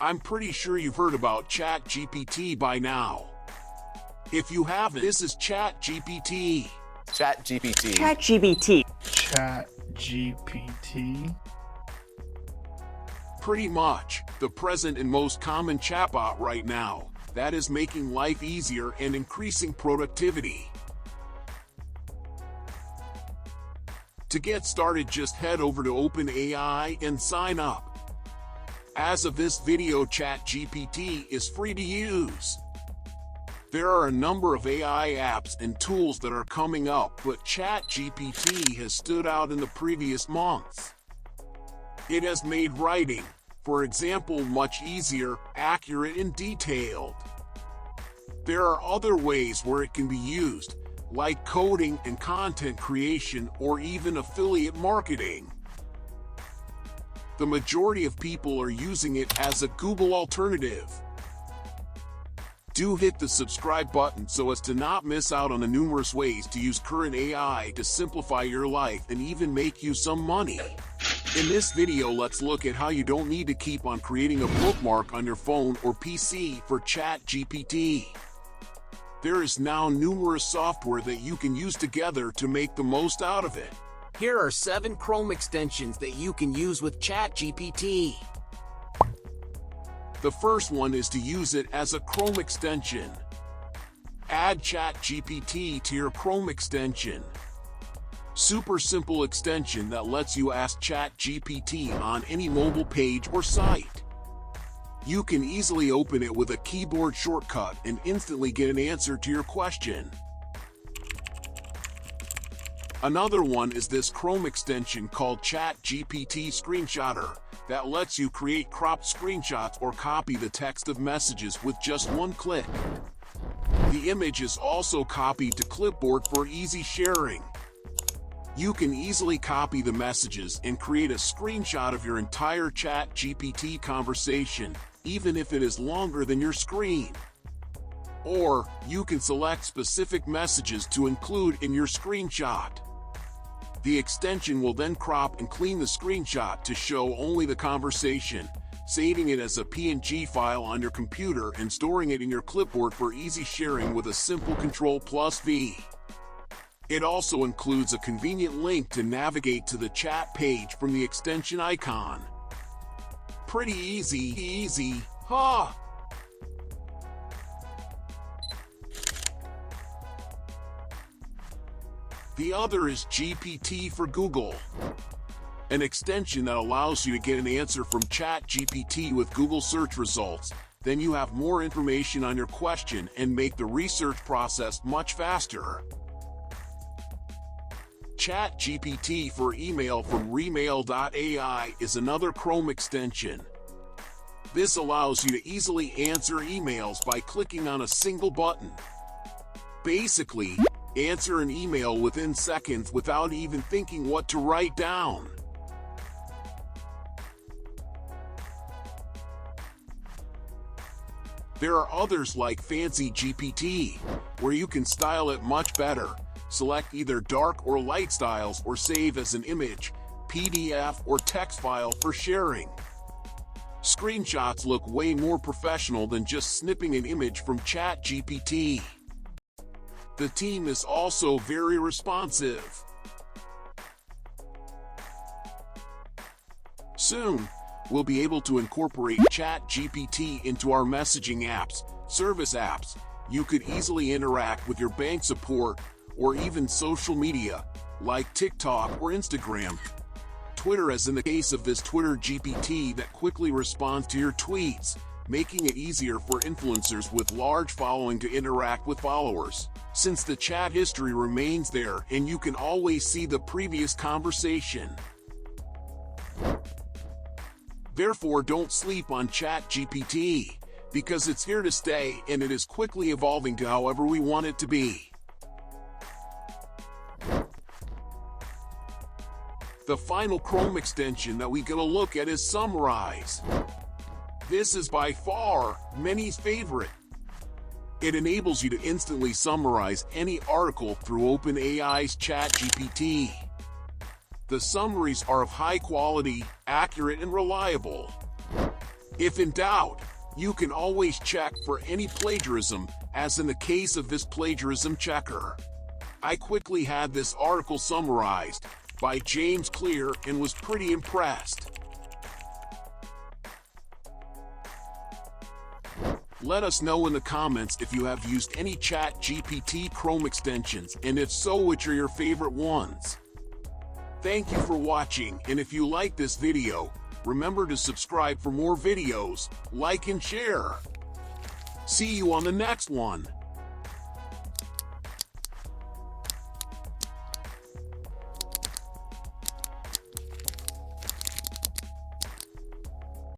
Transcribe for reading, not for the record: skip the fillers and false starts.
I'm pretty sure you've heard about ChatGPT by now. If you haven't, this is ChatGPT. ChatGPT. ChatGPT. ChatGPT. Pretty much the present and most common chatbot right now that is making life easier and increasing productivity. To get started, just head over to OpenAI and sign up. As of this video, ChatGPT is free to use. There are a number of AI apps and tools that are coming up, but ChatGPT has stood out in the previous months. It has made writing, for example, much easier, accurate, and detailed. There are other ways where it can be used, like coding and content creation, or even affiliate marketing. The majority of people are using it as a Google alternative. Do hit the subscribe button so as to not miss out on the numerous ways to use current AI to simplify your life and even make you some money. In this video, let's look at how you don't need to keep on creating a bookmark on your phone or PC for ChatGPT. There is now numerous software that you can use together to make the most out of it. Here are 7 Chrome extensions that you can use with ChatGPT. The first one is to use it as a Chrome extension. Add ChatGPT to your Chrome extension. Super simple extension that lets you ask ChatGPT on any mobile page or site. You can easily open it with a keyboard shortcut and instantly get an answer to your question. Another one is this Chrome extension called ChatGPT Screenshotter that lets you create cropped screenshots or copy the text of messages with just one click. The image is also copied to clipboard for easy sharing. You can easily copy the messages and create a screenshot of your entire ChatGPT conversation, even if it is longer than your screen. Or, you can select specific messages to include in your screenshot. The extension will then crop and clean the screenshot to show only the conversation, saving it as a PNG file on your computer and storing it in your clipboard for easy sharing with a simple Ctrl+V. It also includes a convenient link to navigate to the chat page from the extension icon. Pretty easy, huh? The other is GPT for Google, an extension that allows you to get an answer from ChatGPT with Google search results. Then you have more information on your question and make the research process much faster. ChatGPT for email from Remail.ai is another Chrome extension. This allows you to easily answer emails by clicking on a single button. Basically, answer an email within seconds without even thinking what to write down. There are others like Fancy GPT, where you can style it much better. Select either dark or light styles or save as an image, PDF, or text file for sharing. Screenshots look way more professional than just snipping an image from ChatGPT. The team is also very responsive. Soon, we'll be able to incorporate ChatGPT into our messaging apps, service apps. You could easily interact with your bank support or even social media, like TikTok or Instagram. Twitter, as in the case of this Twitter GPT that quickly responds to your tweets, making it easier for influencers with large following to interact with followers, since the chat history remains there and you can always see the previous conversation. Therefore, don't sleep on ChatGPT, because it's here to stay and it is quickly evolving to however we want it to be. The final Chrome extension that we're gonna look at is Summarize. This is by far many's favorite. It enables you to instantly summarize any article through OpenAI's ChatGPT. The summaries are of high quality, accurate, and reliable. If in doubt, you can always check for any plagiarism, as in the case of this plagiarism checker. I quickly had this article summarized by James Clear and was pretty impressed. Let us know in the comments if you have used any ChatGPT Chrome extensions, and if so, which are your favorite ones. Thank you for watching, and if you like this video, remember to subscribe for more videos, like and share. See you on the next one.